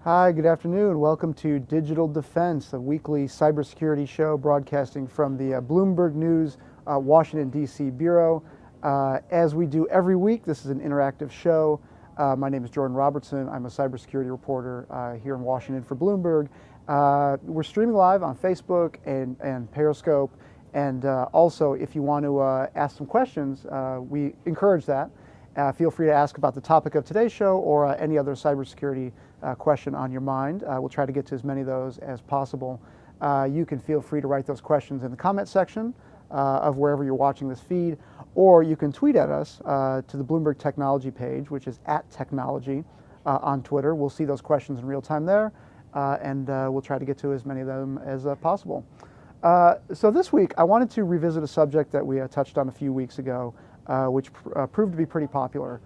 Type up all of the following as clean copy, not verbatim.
Hi, good afternoon. Welcome to Digital Defense, a weekly cybersecurity show broadcasting from the Bloomberg News Washington, D.C. Bureau. As we do every week, this is an interactive show. My name is Jordan Robertson. I'm a cybersecurity reporter here in Washington for Bloomberg. We're streaming live on Facebook and Periscope. And also, if you want to ask some questions, we encourage that. Feel free to ask about the topic of today's show or any other cybersecurity question on your mind. We'll try to get to as many of those as possible. You can feel free to write those questions in the comment section of wherever you're watching this feed, or you can tweet at us to the Bloomberg Technology page, which is @technology on Twitter. We'll see those questions in real time there, and we'll try to get to as many of them as possible. So this week, I wanted to revisit a subject that we touched on a few weeks ago, which proved to be pretty popular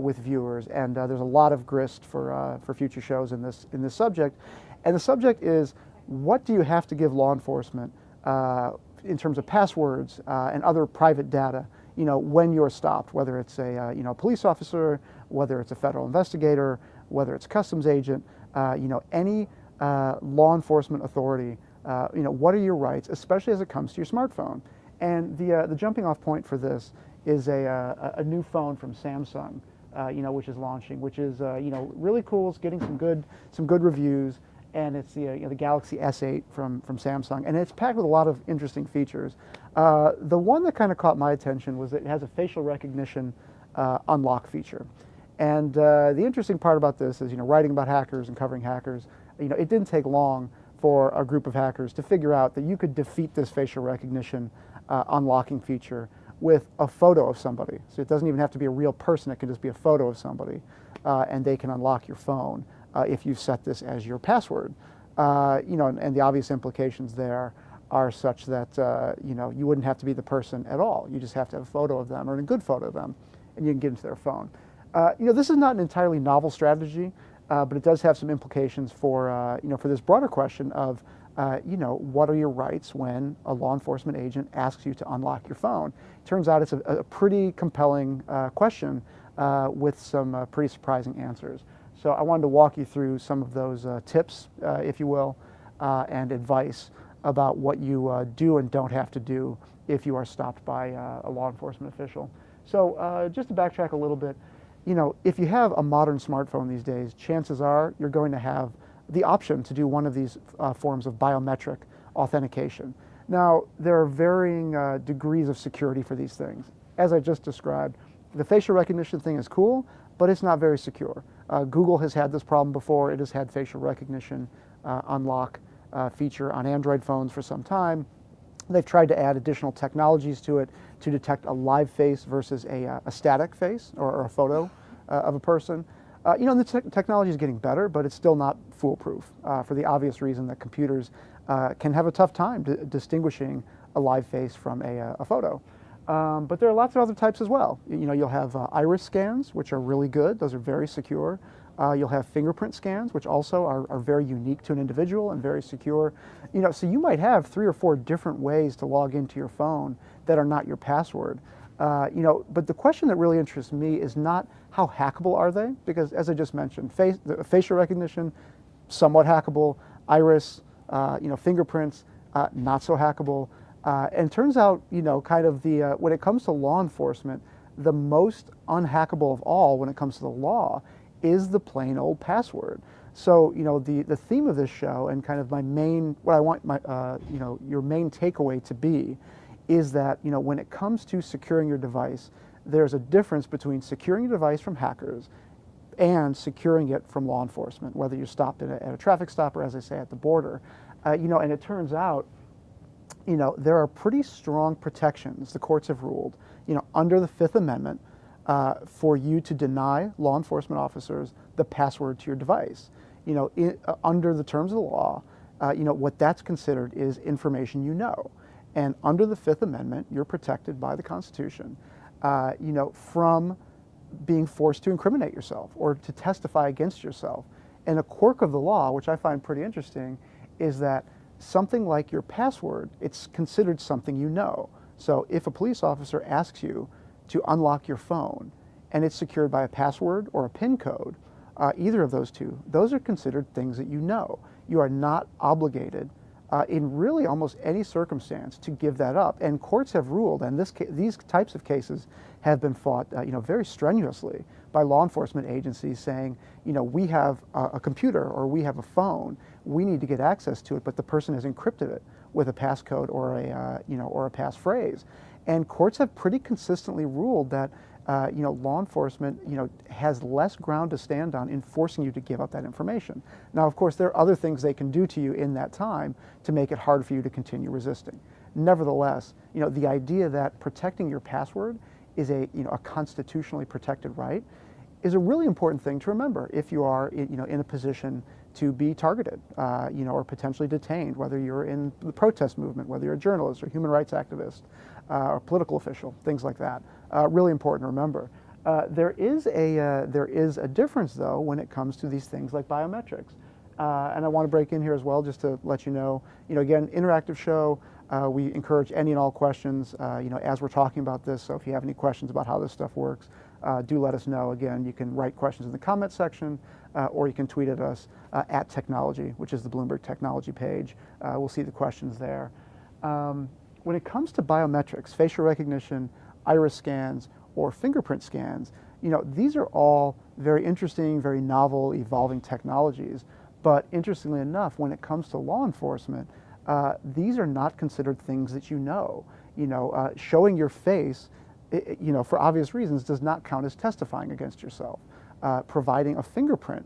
with viewers, and there's a lot of grist for future shows in this subject. And the subject is, what do you have to give law enforcement in terms of passwords and other private data? When you're stopped, whether it's a police officer, whether it's a federal investigator, whether it's a customs agent, any law enforcement authority. What are your rights, especially as it comes to your smartphone? And the jumping off point for this is a new phone from Samsung, which is launching, which is really cool. It's getting some good reviews, and it's the Galaxy S8 from Samsung, and it's packed with a lot of interesting features. The one that kind of caught my attention was that it has a facial recognition unlock feature, and the interesting part about this is writing about hackers and covering hackers. It didn't take long for a group of hackers to figure out that you could defeat this facial recognition unlocking feature with a photo of somebody. So it doesn't even have to be a real person, it can just be a photo of somebody, and they can unlock your phone if you've set this as your password. And the obvious implications there are such that you wouldn't have to be the person at all. You just have to have a photo of them, or a good photo of them, and you can get into their phone. This is not an entirely novel strategy, but it does have some implications for this broader question of what are your rights when a law enforcement agent asks you to unlock your phone? Turns out it's a pretty compelling question with some pretty surprising answers. So I wanted to walk you through some of those tips, if you will, and advice about what you do and don't have to do if you are stopped by a law enforcement official. So just to backtrack a little bit, if you have a modern smartphone these days, chances are you're going to have the option to do one of these forms of biometric authentication. Now, there are varying degrees of security for these things. As I just described, the facial recognition thing is cool, but it's not very secure. Google has had this problem before. It has had facial recognition unlock feature on Android phones for some time. They've tried to add additional technologies to it to detect a live face versus a static face or a photo of a person. The technology is getting better, but it's still not foolproof for the obvious reason that computers can have a tough time distinguishing a live face from a photo. But there are lots of other types as well. You'll have iris scans, which are really good. Those are very secure. You'll have fingerprint scans, which also are very unique to an individual and very secure. So you might have 3 or 4 different ways to log into your phone that are not your password. But the question that really interests me is not how hackable are they, because as I just mentioned, facial recognition, somewhat hackable, iris, fingerprints, not so hackable. And it turns out, when it comes to law enforcement, the most unhackable of all when it comes to the law is the plain old password. So, the theme of this show and kind of your main takeaway to be is that, when it comes to securing your device, there's a difference between securing your device from hackers and securing it from law enforcement, whether you're stopped at a traffic stop or, as I say, at the border. And it turns out, there are pretty strong protections, the courts have ruled, under the Fifth Amendment for you to deny law enforcement officers the password to your device. Under the terms of the law, what that's considered is information you know. And under the Fifth Amendment, you're protected by the Constitution, from being forced to incriminate yourself or to testify against yourself. And a quirk of the law, which I find pretty interesting, is that something like your password, it's considered something you know. So if a police officer asks you to unlock your phone and it's secured by a password or a PIN code, either of those two, those are considered things that you know. You are not obligated in really almost any circumstance to give that up. And courts have ruled, and these types of cases have been fought very strenuously by law enforcement agencies saying, we have a computer or we have a phone, we need to get access to it, but the person has encrypted it with a passcode or a passphrase. And courts have pretty consistently ruled that law enforcement, has less ground to stand on in forcing you to give up that information. Now, of course, there are other things they can do to you in that time to make it hard for you to continue resisting. Nevertheless, the idea that protecting your password is a constitutionally protected right is a really important thing to remember if you are, in a position to be targeted, or potentially detained, whether you're in the protest movement, whether you're a journalist or human rights activist, or political official, things like that. Really important to remember. There is a difference, though, when it comes to these things like biometrics. And I want to break in here as well, just to let you know, again, interactive show. We encourage any and all questions, as we're talking about this. So if you have any questions about how this stuff works, do let us know. Again, you can write questions in the comment section, or you can tweet at us at Technology, which is the Bloomberg Technology page. We'll see the questions there. When it comes to biometrics, facial recognition, iris scans, or fingerprint scans, these are all very interesting, very novel, evolving technologies. But interestingly enough, when it comes to law enforcement, these are not considered things that showing your face, for obvious reasons, does not count as testifying against yourself. Providing a fingerprint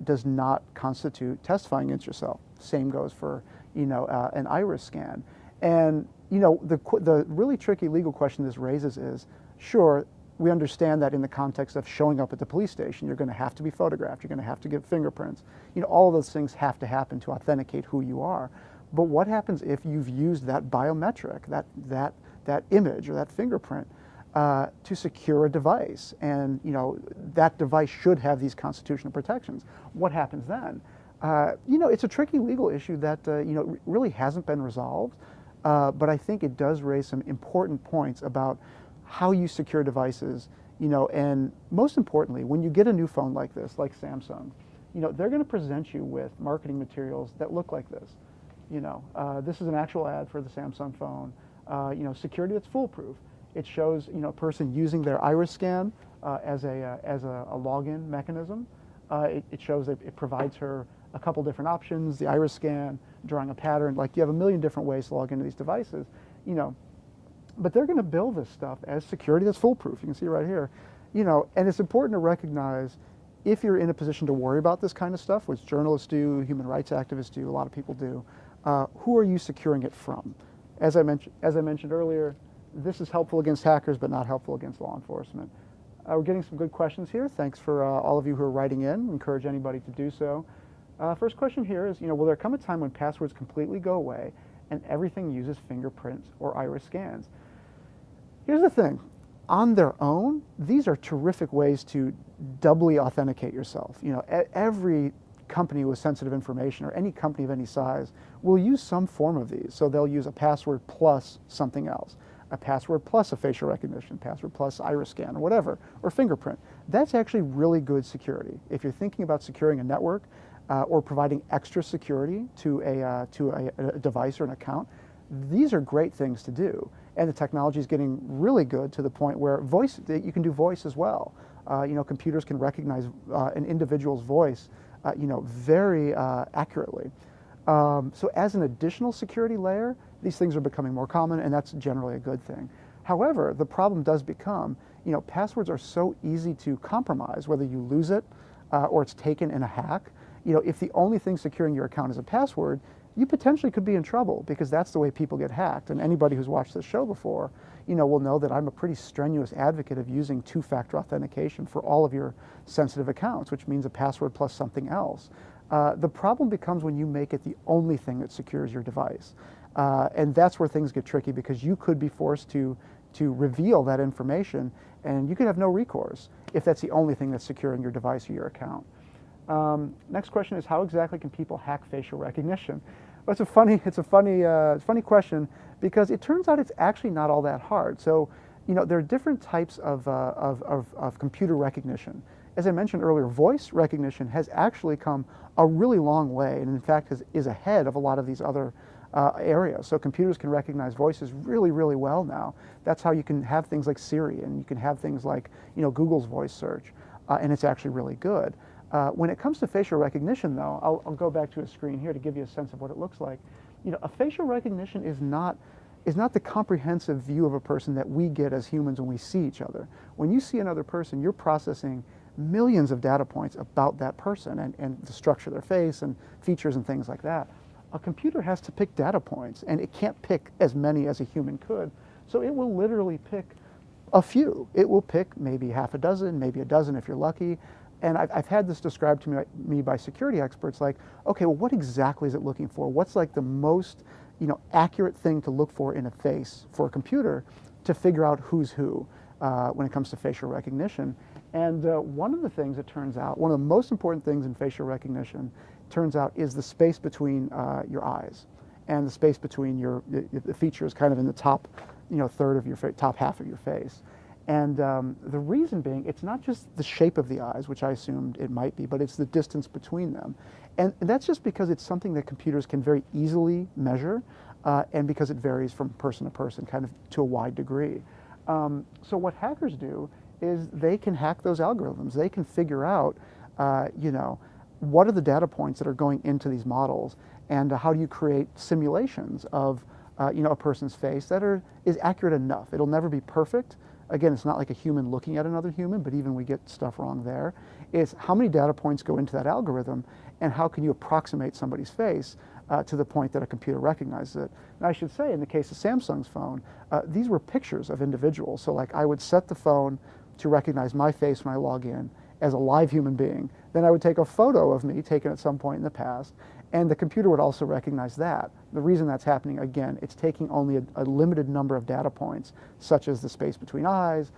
does not constitute testifying against yourself. Same goes for, an iris scan. And, the really tricky legal question this raises is, sure, we understand that in the context of showing up at the police station, you're going to have to be photographed, you're going to have to give fingerprints. All of those things have to happen to authenticate who you are. But what happens if you've used that biometric, that image or that fingerprint to secure a device? And, that device should have these constitutional protections. What happens then? It's a tricky legal issue that, really hasn't been resolved. But I think it does raise some important points about how you secure devices, and most importantly, when you get a new phone like this, like Samsung, they're going to present you with marketing materials that look like this. This is an actual ad for the Samsung phone. Security that's foolproof. It shows, a person using their iris scan as a login mechanism. It shows that it provides her a couple different options, the iris scan, drawing a pattern. Like, you have a million different ways to log into these devices, but they're going to build this stuff as security that's foolproof. You can see right here, and it's important to recognize, if you're in a position to worry about this kind of stuff, which journalists do, human rights activists do, a lot of people do, who are you securing it from? As I mentioned earlier, this is helpful against hackers, but not helpful against law enforcement. We're getting some good questions here. Thanks for all of you who are writing in. Encourage anybody to do so. First question here is, will there come a time when passwords completely go away and everything uses fingerprints or iris scans? Here's the thing. On their own, these are terrific ways to doubly authenticate yourself. Every company with sensitive information, or any company of any size, will use some form of these. So they'll use a password plus something else, a password plus a facial recognition, password plus iris scan, or whatever, or fingerprint. That's actually really good security. If you're thinking about securing a network or providing extra security to a device or an account, these are great things to do. And the technology is getting really good to the point where you can do voice as well. Computers can recognize an individual's voice, very accurately. So as an additional security layer, these things are becoming more common, and that's generally a good thing. However, the problem does become, passwords are so easy to compromise, whether you lose it or it's taken in a hack. If the only thing securing your account is a password, you potentially could be in trouble, because that's the way people get hacked. And anybody who's watched this show before, will know that I'm a pretty strenuous advocate of using two-factor authentication for all of your sensitive accounts, which means a password plus something else. The problem becomes when you make it the only thing that secures your device. And that's where things get tricky, because you could be forced to reveal that information, and you could have no recourse if that's the only thing that's securing your device or your account. Next question is, how exactly can people hack facial recognition? Well, it's a funny question, because it turns out it's actually not all that hard. So, there are different types of computer recognition. as I mentioned earlier, voice recognition has actually come a really long way, and in fact is ahead of a lot of these other areas. So computers can recognize voices really, really well now. That's how you can have things like Siri, and you can have things like Google's voice search, and it's actually really good. When it comes to facial recognition, though, I'll go back to a screen here to give you a sense of what it looks like. A facial recognition is not the comprehensive view of a person that we get as humans when we see each other. When you see another person, you're processing millions of data points about that person and the structure of their face and features and things like that. A computer has to pick data points, and it can't pick as many as a human could. So it will literally pick a few. It will pick maybe half a dozen, maybe a dozen if you're lucky. And I've had this described to me by security experts, like, okay, well, what exactly is it looking for? What's like the most accurate thing to look for in a face for a computer to figure out who's who when it comes to facial recognition? And one of the things, it turns out, one of the most important things in facial recognition, turns out, is the space between your eyes and the space between the features kind of in the top third of your top half of your face. And the reason being, it's not just the shape of the eyes, which I assumed it might be, but it's the distance between them. And that's just because it's something that computers can very easily measure, and because it varies from person to person, kind of to a wide degree. So what hackers do is they can hack those algorithms. They can figure out, what are the data points that are going into these models, and how do you create simulations of, a person's face that is accurate enough. It'll never be perfect. Again, it's not like a human looking at another human, but even we get stuff wrong there. It's how many data points go into that algorithm, and how can you approximate somebody's face to the point that a computer recognizes it. And I should say, in the case of Samsung's phone, these were pictures of individuals. So like I would set the phone to recognize my face when I log in as a live human being. Then I would take a photo of me taken at some point in the past, and the computer would also recognize that. The reason that's happening, again, it's taking only a limited number of data points, such as the space between eyes,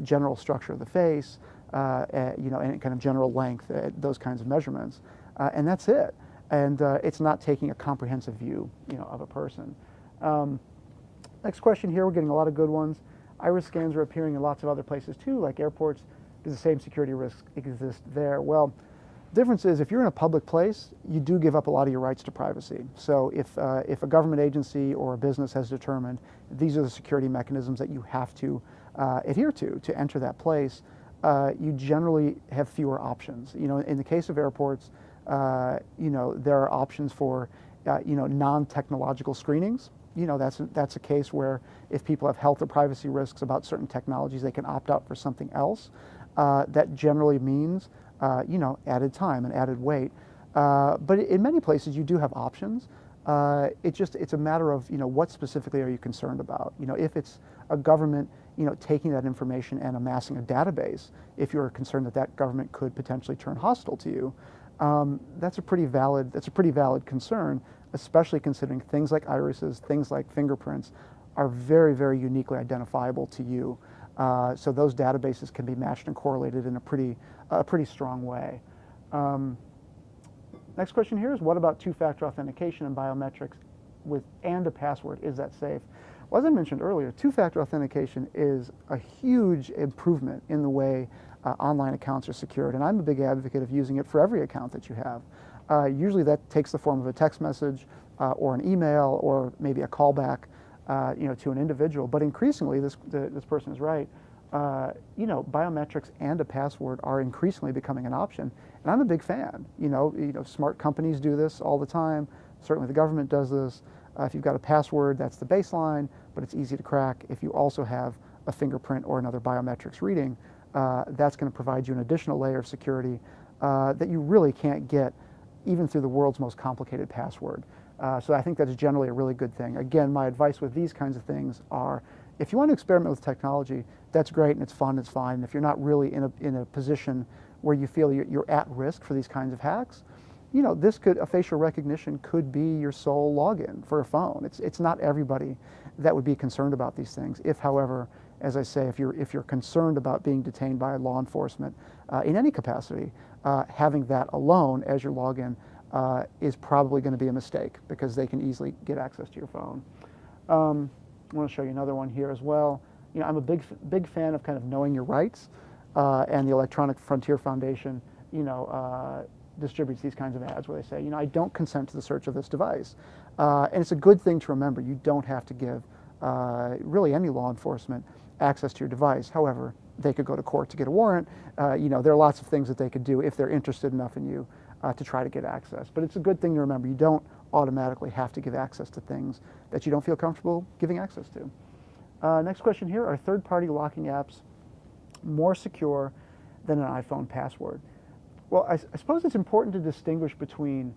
general structure of the face, and kind of general length, those kinds of measurements, and that's it. And it's not taking a comprehensive view, of a person. Next question here, we're getting a lot of good ones. Iris scans are appearing in lots of other places too, like airports. Does the same security risks exist there? Well, the difference is if you're in a public place, you do give up a lot of your rights to privacy. So if a government agency or a business has determined these are the security mechanisms that you have to adhere to enter that place, you generally have fewer options. In the case of airports, there are options for non-technological screenings. That's a case where if people have health or privacy risks about certain technologies, they can opt out for something else. That generally means added time and added wait. But in many places, you do have options. It's a matter of what specifically are you concerned about. If it's a government taking that information and amassing a database, if you're concerned that government could potentially turn hostile to you, that's a pretty valid concern, especially considering things like irises, things like fingerprints are very, very uniquely identifiable to you. So those databases can be matched and correlated in a pretty strong way. Next question here is, what about two-factor authentication and biometrics and a password? Is that safe? Well, as I mentioned earlier, two-factor authentication is a huge improvement in the way online accounts are secured, and I'm a big advocate of using it for every account that you have. Usually that takes the form of a text message or an email or maybe a callback to an individual. But increasingly, this person is right, biometrics and a password are increasingly becoming an option. And I'm a big fan. Smart companies do this all the time. Certainly the government does this. If you've got a password, that's the baseline, but it's easy to crack. If you also have a fingerprint or another biometrics reading, that's going to provide you an additional layer of security that you really can't get even through the world's most complicated password. So I think that's generally a really good thing. Again, my advice with these kinds of things are, if you want to experiment with technology, that's great and it's fun, it's fine. And if you're not really in a position where you feel you're at risk for these kinds of hacks, a facial recognition could be your sole login for a phone. It's not everybody that would be concerned about these things. If, however, as I say, if you're concerned about being detained by law enforcement in any capacity, having that alone as your login is probably going to be a mistake, because they can easily get access to your phone. I want to show you another one here as well. I'm a big fan of kind of knowing your rights. and the Electronic Frontier Foundation, distributes these kinds of ads where they say, I don't consent to the search of this device. And it's a good thing to remember. You don't have to give really any law enforcement access to your device. However, they could go to court to get a warrant. There are lots of things that they could do if they're interested enough in you to try to get access. But it's a good thing to remember. You don't automatically have to give access to things that you don't feel comfortable giving access to. Next question here, are third-party locking apps more secure than an iPhone password? Well, I suppose it's important to distinguish between,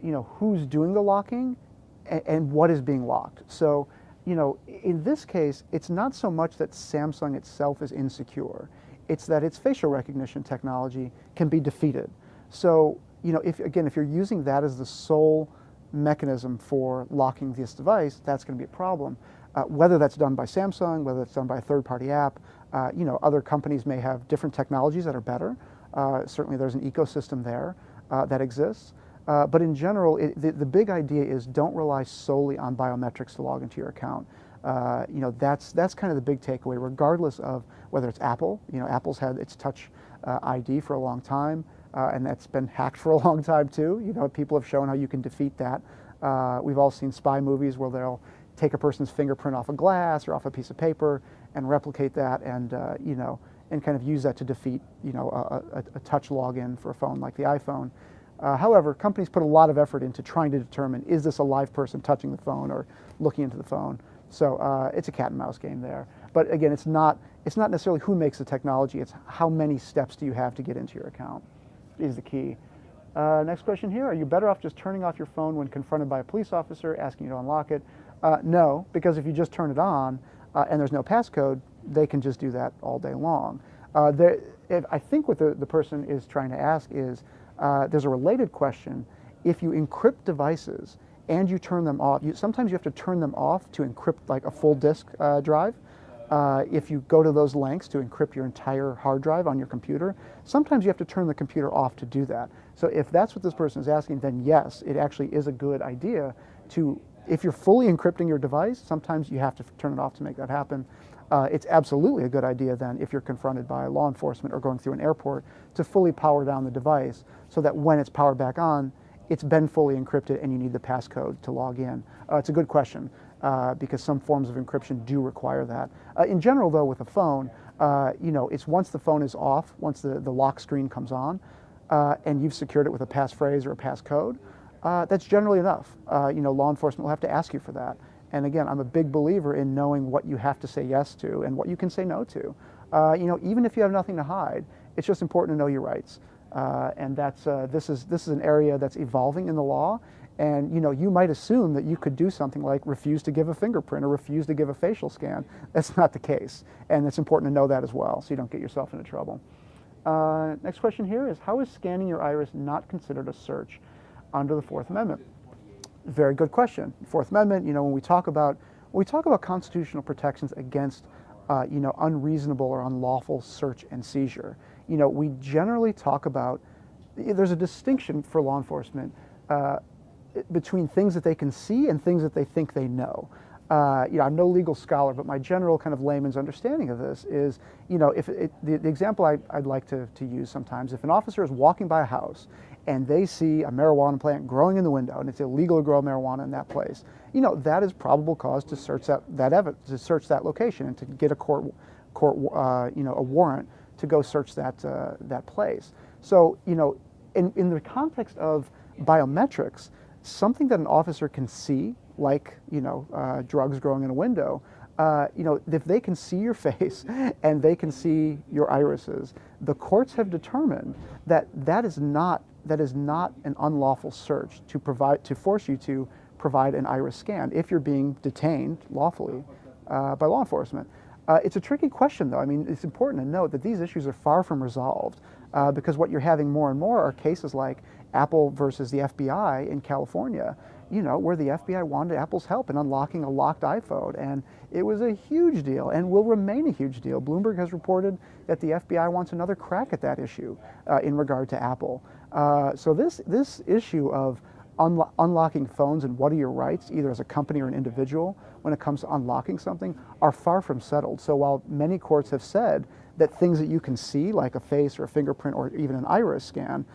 who's doing the locking and what is being locked. So, in this case, it's not so much that Samsung itself is insecure. It's that its facial recognition technology can be defeated. So, if you're using that as the sole mechanism for locking this device, that's going to be a problem. Whether that's done by Samsung, whether it's done by a third-party app, other companies may have different technologies that are better. Certainly there's an ecosystem there that exists. But in general, the big idea is don't rely solely on biometrics to log into your account. That's kind of the big takeaway, regardless of whether it's Apple. Apple's had its Touch ID for a long time, and that's been hacked for a long time too. People have shown how you can defeat that. We've all seen spy movies where they'll take a person's fingerprint off a glass or off a piece of paper and replicate that, and and kind of use that to defeat a touch login for a phone like the iPhone. However, companies put a lot of effort into trying to determine, is this a live person touching the phone or looking into the phone? So it's a cat and mouse game there. But again, it's not necessarily who makes the technology, it's how many steps do you have to get into your account is the key. Next question here, are you better off just turning off your phone when confronted by a police officer asking you to unlock it? No, because if you just turn it on and there's no passcode, they can just do that all day long. I think what the person is trying to ask is, there's a related question. If you encrypt devices and you turn them off, sometimes you have to turn them off to encrypt like a full disk drive. If you go to those lengths to encrypt your entire hard drive on your computer, sometimes you have to turn the computer off to do that. So if that's what this person is asking, then yes, it actually is a good idea to, if you're fully encrypting your device, sometimes you have to turn it off to make that happen. It's absolutely a good idea then, if you're confronted by law enforcement or going through an airport, to fully power down the device so that when it's powered back on, it's been fully encrypted and you need the passcode to log in. It's a good question because some forms of encryption do require that. In general, though, with a phone, it's once the phone is off, once the lock screen comes on, and you've secured it with a passphrase or a passcode, that's generally enough. Law enforcement will have to ask you for that. And again, I'm a big believer in knowing what you have to say yes to and what you can say no to. Even if you have nothing to hide, it's just important to know your rights. And this is an area that's evolving in the law. And you might assume that you could do something like refuse to give a fingerprint or refuse to give a facial scan. That's not the case, and it's important to know that as well, so you don't get yourself into trouble. Next question here is, how is scanning your iris not considered a search under the Fourth Amendment? Very good question. Fourth Amendment, when we talk about constitutional protections against unreasonable or unlawful search and seizure, we generally talk about, there's a distinction for law enforcement between things that they can see and things that they think they know. I'm no legal scholar, but my general kind of layman's understanding of this is, the example I'd like to use sometimes, if an officer is walking by a house and they see a marijuana plant growing in the window and it's illegal to grow marijuana in that place, that is probable cause to search to search that location and to get a a warrant to go search that place. So, in the context of biometrics, something that an officer can see, like drugs growing in a window, if they can see your face and they can see your irises, the courts have determined that is not an unlawful search to force you to provide an iris scan if you're being detained lawfully by law enforcement. It's a tricky question, though. I mean, it's important to note that these issues are far from resolved because what you're having more and more are cases like Apple versus the FBI in California, where the FBI wanted Apple's help in unlocking a locked iPhone. And it was a huge deal and will remain a huge deal. Bloomberg has reported that the FBI wants another crack at that issue in regard to Apple. So this issue of unlocking phones and what are your rights, either as a company or an individual, when it comes to unlocking something, are far from settled. So while many courts have said that things that you can see, like a face or a fingerprint or even an iris scan,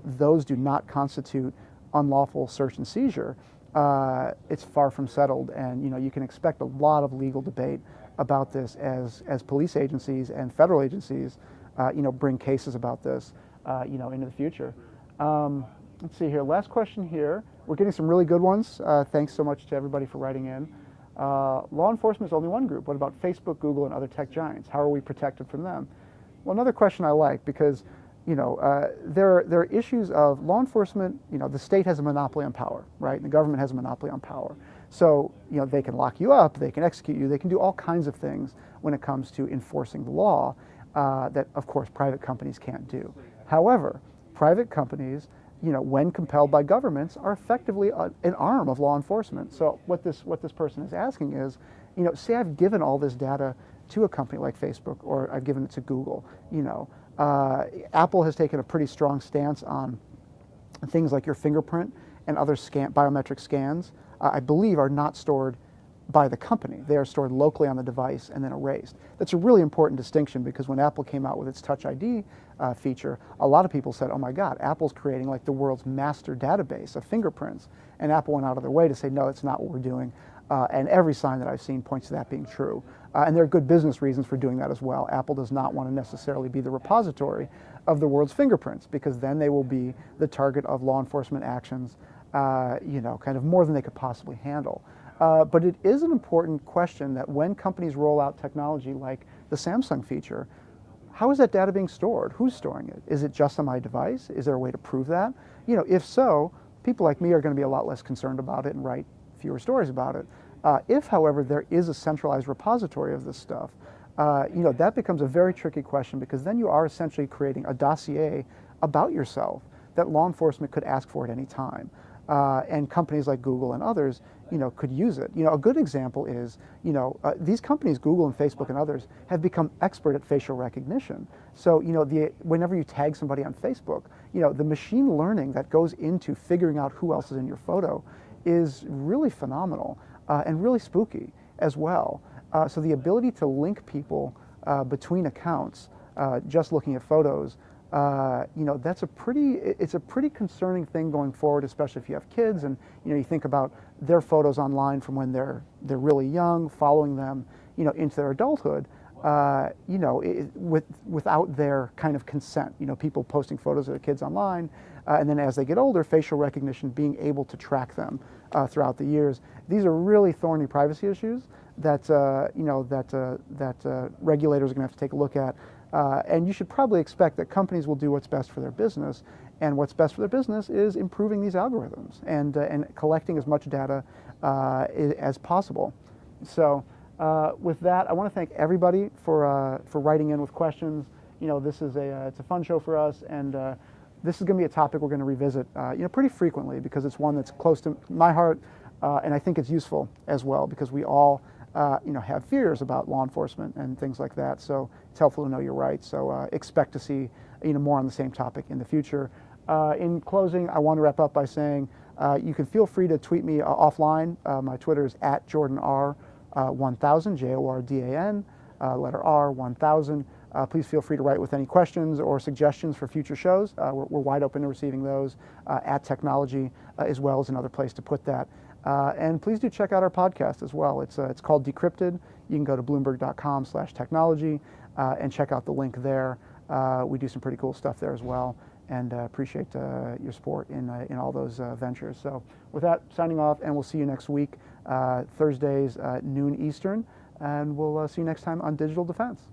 those do not constitute unlawful search and seizure. It's far from settled, and you can expect a lot of legal debate about this as police agencies and federal agencies, bring cases about this, into the future. Let's see here. Last question here. We're getting some really good ones. Thanks so much to everybody for writing in. Law enforcement is only one group. What about Facebook, Google, and other tech giants? How are we protected from them? Well, another question I like, because there are issues of law enforcement. The state has a monopoly on power, right? And the government has a monopoly on power. So they can lock you up, they can execute you, they can do all kinds of things when it comes to enforcing the law that, of course, private companies can't do. However, private companies, when compelled by governments, are effectively an arm of law enforcement. So what this person is asking is, say I've given all this data to a company like Facebook, or I've given it to Google. Apple has taken a pretty strong stance on things like your fingerprint and other biometric scans. I believe are not stored by the company. They are stored locally on the device and then erased. That's a really important distinction, because when Apple came out with its Touch ID feature, a lot of people said, oh my God, Apple's creating like the world's master database of fingerprints. And Apple went out of their way to say, no, it's not what we're doing. And every sign that I've seen points to that being true. And there are good business reasons for doing that as well. Apple does not want to necessarily be the repository of the world's fingerprints, because then they will be the target of law enforcement actions, kind of more than they could possibly handle. But it is an important question that when companies roll out technology like the Samsung feature, how is that data being stored? Who's storing it? Is it just on my device? Is there a way to prove that? If so, people like me are going to be a lot less concerned about it and write fewer stories about it. If, however, there is a centralized repository of this stuff, that becomes a very tricky question, because then you are essentially creating a dossier about yourself that law enforcement could ask for at any time. And companies like Google and others, could use it. A good example is, these companies, Google and Facebook and others, have become expert at facial recognition. So, whenever you tag somebody on Facebook, the machine learning that goes into figuring out who else is in your photo is really phenomenal and really spooky as well. So the ability to link people between accounts, just looking at photos, that's it's a pretty concerning thing going forward, especially if you have kids and you think about their photos online from when they're really young, following them into their adulthood, without their kind of consent. People posting photos of their kids online, and then as they get older, facial recognition being able to track them throughout the years. These are really thorny privacy issues that regulators are going to have to take a look at. And you should probably expect that companies will do what's best for their business, and what's best for their business is improving these algorithms and collecting as much data as possible. So with that, I want to thank everybody for writing in with questions. This is it's a fun show for us, and this is going to be a topic we're going to revisit pretty frequently, because it's one that's close to my heart, and I think it's useful as well, because we all have fears about law enforcement and things like that. So it's helpful to know your rights. So expect to see more on the same topic in the future. In closing, I want to wrap up by saying you can feel free to tweet me offline. My Twitter is @JordanR1000, JORDAN, letter R 1000. Please feel free to write with any questions or suggestions for future shows. We're wide open to receiving those. @Technology as well as another place to put that. And please do check out our podcast as well. It's called Decrypted. You can go to bloomberg.com/technology and check out the link there. We do some pretty cool stuff there as well, and appreciate your support in all those ventures. So with that, signing off, and we'll see you next week, Thursdays, noon Eastern, and we'll see you next time on Digital Defense.